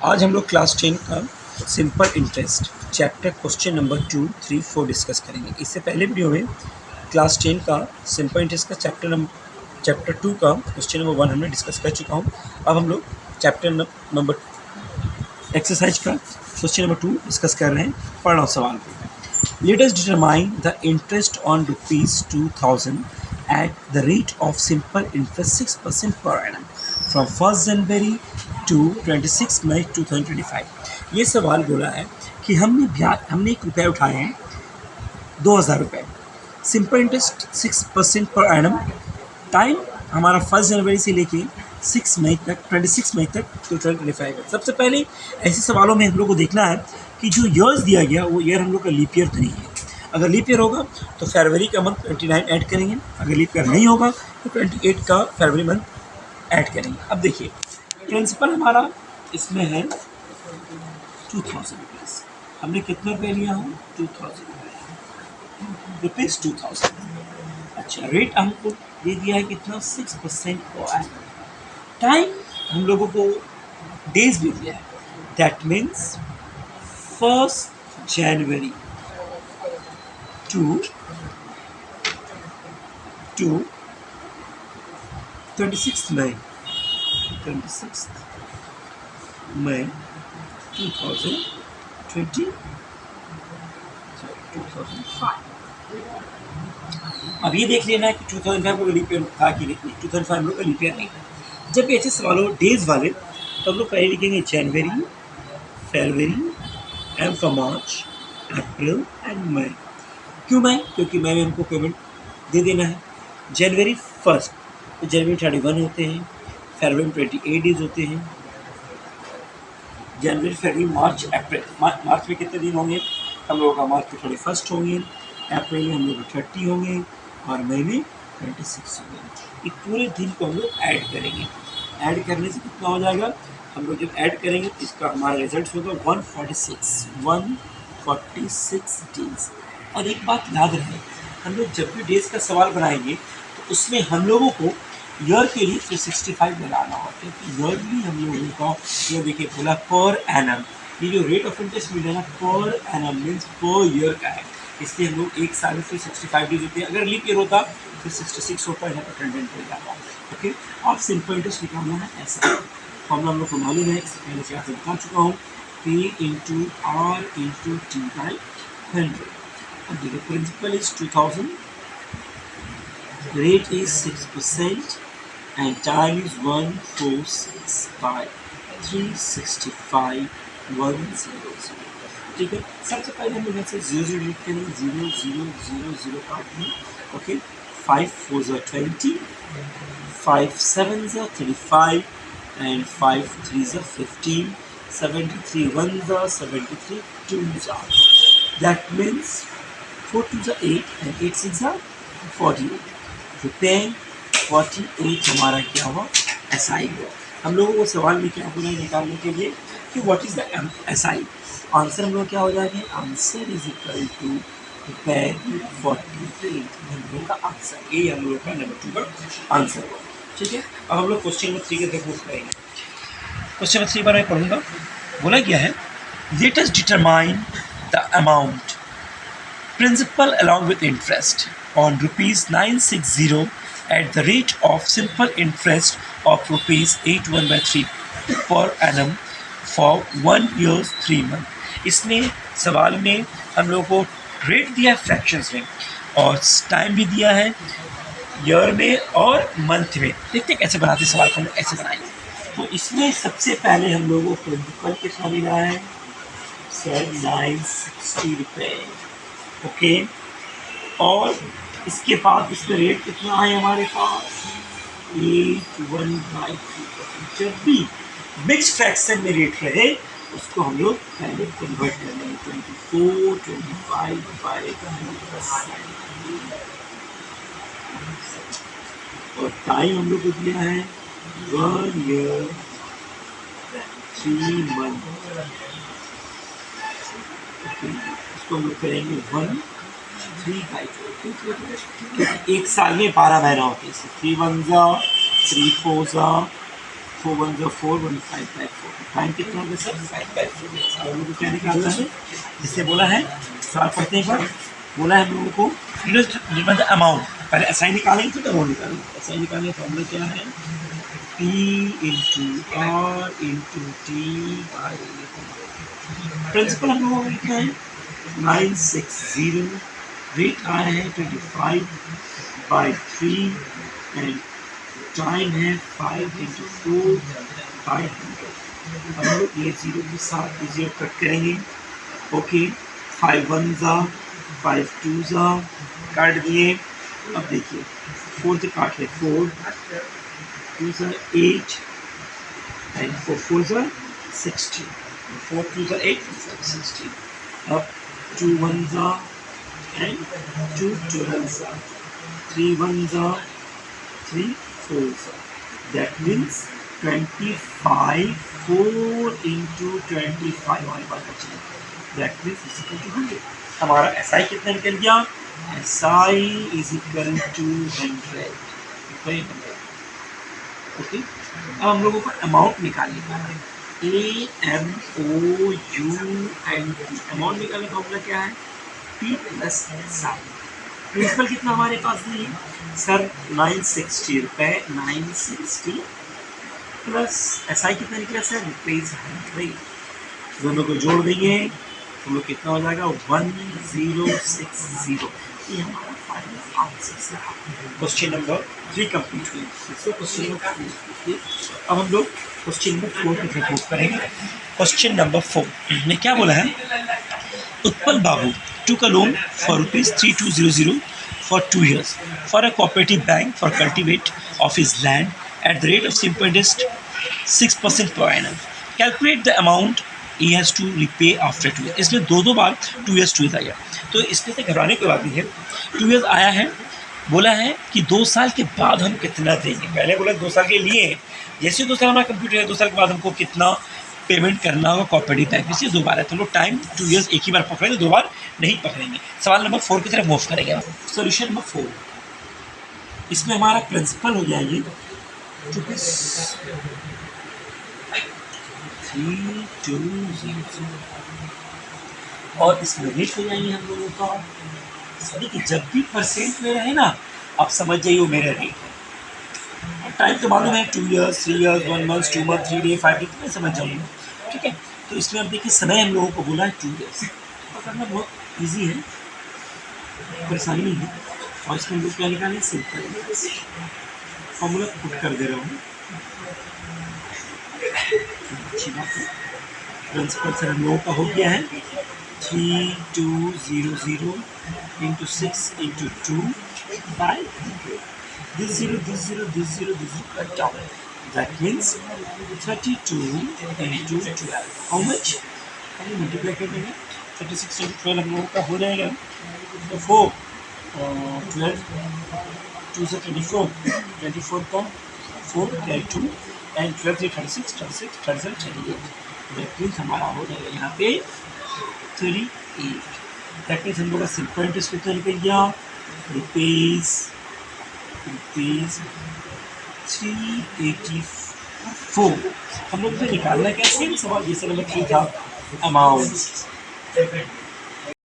आज हम लोग क्लास 10 का simple interest chapter question number 2, 3, 4 discuss करेंगे। इससे पहले वीडियो में क्लास 10 का सिंपल इंटरेस्ट का चैप्टर 2 का क्वेश्चन नंबर 1 हमने डिस्कस कर चुका हूँ। अब हम लोग चैप्टर नंबर एक्सरसाइज का क्वेश्चन नंबर 2 डिस्कस कर रहे हैं। पढ़ रहा हूँ सवाल को। Late us determine the interest on ₹2000 at the rate of simple interest 6% per annum from 1st January to 26 May 2025। ये सवाल बोला है कि हमने एक रुपये उठाए हैं 2000 रुपये, simple interest 6% per annum, time हमारा 1 जनवरी से लेके 26 मई तक 2025 है। सबसे पहले ऐसे सवालों में हम लोग को देखना है कि जो ईयर्स दिया गया वो ईयर हम लोग का लीप ईयर तो नहीं है। अगर लीप ईयर होगा तो फरवरी का मंथ 29 ऐड करेंगे, अगर लीप ईयर नहीं होगा तो 28 का फरवरी मंथ ऐड करेंगे। अब देखिए प्रिंसिपल हमारा इसमें है 2000 रुपीज़। हमने कितना रुपये लिया हो? 2000 रुपीज़ 2000। अच्छा, रेट हमको दे दिया है कितना? 6% पर एनम। टाइम हम लोगों को डेज भी दिया है, that means 1 January to 26th May 2005। अब ये देख लेना है कि 2005 को लीप ईयर था कि नहीं। 2005 हम लोग का लीप ईयर नहीं था। जब ऐसे सवाल हो डेज वाले तो हम लोग पहले लिखेंगे जनवरी, फरवरी, M for March, April and May. क्यों मई? क्योंकि मई में हमको पेमेंट दे देना है। जनवरी 1 तो जनवरी 31 होते हैं, फरवरी 28 डेज होते हैं, जनवरी, फरवरी, मार्च, अप्रैल। मार्च में कितने दिन होंगे? हम लोगों का मार्च में 31 होंगे, अप्रैल में हम लोग 30 होंगे और मई में 26 होंगे। इस पूरे दिन को हम लोग ऐड करेंगे। ऐड करने से कितना हो जाएगा? हम लोग जब ऐड करेंगे तो इसका हमारा रिजल्ट होगा 146 डेज। और एक बात याद रहे, हम लोग जब भी डेज का सवाल बनाएंगे तो उसमें हम लोगों को ईयर के लिए 365 लगाना होता है, क्योंकि ईयरली हम लोगों का ये देखिए बोला पर एनम। ये जो रेट ऑफ इंटरेस्ट मिल रहा है per annum means per year का है, इसलिए हम लोग एक साल में 365 डेज होते हैं। अगर लीप ईयर होता तो 66 होता है, अटेंडेंट हो जाता। ओके, और सिंपल इंटरेस्ट निकालना है ऐसा फॉर्मूला हम लोग को मालूम है, इससे पहले से आपसे बता चुका हूँ, P into R into T by 100। अब देखिए principal is 2000, rate is 6% and time is 146 by 365 100। ठीक है, सबसे पहले हम लोग यहाँ से 0 डिलीट करेंगे, 0 0 0 0 काट दें। Okay, 5 4 are 20, 5 7 are 35 and 5 3 are 15, 73 1s are 73 2s are, that means 4 2s are 8 and 8 6 are 48। रुपये 48 हमारा क्या हुआ? SI हुआ। हम लोगों को सवाल में क्या बोला निकालने के लिए कि what is the SI। Answer हम लोग क्या हो जाएंगे? आंसर इज इक्वल टू रुपये 48 हम लोग का आंसर। ये हम लोग का नंबर 2 का आंसर हुआ। ठीक है, अब हम लोग क्वेश्चन नंबर 3 के तक करेंगे। क्वेश्चन नंबर 3 बार मैं पढ़ूंगा। बोला गया है let us determine the amount principal along with interest on ₹960 at the rate of simple interest of ₹81/3 per annum for 1 year 3 month। इसमें सवाल में हम लोगों को रेट दिया है फ्रैक्शंस में और टाइम भी दिया है ईयर में और मंथ में। देखते कैसे बनाते सवाल को, हम लोग ऐसे बनाएंगे। तो इसमें सबसे पहले हम लोगों को प्रिंसिपल कितना मिला है? सर 960 रुपये। ओके, और इसके बाद इसमें रेट कितना है हमारे पास? 81/3। जब भी मिक्स फ्रैक्शन में रेट रहे उसको हम लोग पहले कन्वर्ट कर लेंगे 24 25/100। और टाइम हम लोग को दिया है 1 year 3 month। इसको हम लोग करेंगे 1/3। एक साल में 12 महीना होते हैं, 3 1s 3 4s 4 1 0 4 1 5 बाई 4 टाइम कितना होगा सर 5 बाई 4। अब हम लोग को क्या निकालना है, जिससे बोला है सवाल पढ़ते एक बार, बोला है हम लोगों को डिटरमाइन द अमाउंट, पहले एसआई निकालेंगे फिर अमाउंट निकालेंगे। एसआई निकालने का फॉर्मूला क्या है, P into R into T by principal हम लोगों को लिखना है 960, रेट आया है 25/3 एंड टाइम है 5 इंटू 4 बाई 100। हम लोग ये जीरो के साथ ये जीरो कट करेंगे। ओके 5 1 ज़ा 5 2 ज़ा काट दिए। अब देखिए 4 से काट ले 4 2 ज़ा 8 एंड 4 4 ज़ा 16 4 2 ज़ा 8 16। अब 2 1 ज़ा and 2 12 ज़ा 3 1 ज़ा 3 4 ज़ा, that means 25 4 into 25 हमारे पास बची, that means is equal to 100। हमारा SI कितना निकल गया, SI is equal to 100। Okay अब हम लोगों को अमाउंट निकालने का है, AMOUNT। अमाउंट निकालने का फॉर्मूला क्या है, P प्लस SI। प्रिंसिपल कितना हमारे पास नहीं है सर 960 रुपये, 960 प्लस SI कितना निकला सर रुपीज़ 100। दोनों को जोड़ देंगे तो लोग कितना हो जाएगा 1060। ये हमारा फाइनल आंसर है। क्वेश्चन नंबर 3 कंप्लीट हुई। क्वेश्चन नंबर 3 अब हम लोग क्वेश्चन नंबर 4 की तरफ मूव करेंगे। क्वेश्चन नंबर 4 में क्या बोला है, उत्पल बाबू took a loan for ₹3200 for 2 years for a cooperative bank for cultivate of his land at the rate of simple interest 6% per annum. Calculate the amount he has to repay after 2 years। इसमें दो बार 2 years आया, तो इसमें से घबराने की बात नहीं है। 2 years आया है, बोला है कि 2 साल के बाद हम कितना देंगे। पहले बोला 2 साल के लिए, जैसे 2 साल हमारा कंप्यूटर है 2 साल के बाद हमको कितना पेमेंट करना होगा कोऑपरेटिव बैंक में। 2 बार है तो लोग टाइम 2 years एक ही बार पकड़ेंगे, 2 बार नहीं पकड़ेंगे। सवाल नंबर 4 की तरफ मूव करेंगे। सोल्यूशन नंबर 4, इसमें हमारा प्रिंसिपल हो जाएगी 3200 और इसमें रेट हो जाएंगे हम लोगों का। सभी की जब भी परसेंट में रहे ना, आप समझ जाइए वो मेरा रेट है। टाइम तो मालूम है 2 years 3 years 1 month 2 month 3 day 5 day समझ जाइए, ठीक है। तो इसमें अब देखिए समय हम लोगों को बोला है 2 years, पकड़ना बहुत ईजी है, परेशानी नहीं है। और इसमें हम लोग क्या निकालें, सिंपल फॉर्मूला पुट कर दे रहा हूँ, अच्छी बात है। प्रिंसिपल से हम लोगों का हो गया है 3200 into 6 into 2 by this zero cut down, that means 32 into 12 how much, हम मल्टीप्लाई कर देंगे 36 into 12 हम लोगों का हो जाएगा तो 4 12 2 से 24 का 4 2 एंड 12 से 36 38, दैट मीन्स हमारा हो जाएगा यहाँ पे 38। दैट मीन्स हम लोग का सिंपल इंटरेस्ट कितना निकल गया रुपीज़ 384। हम लोग इसे निकालना कैसे, सवाल जैसे नंबर 3 था अमाउंट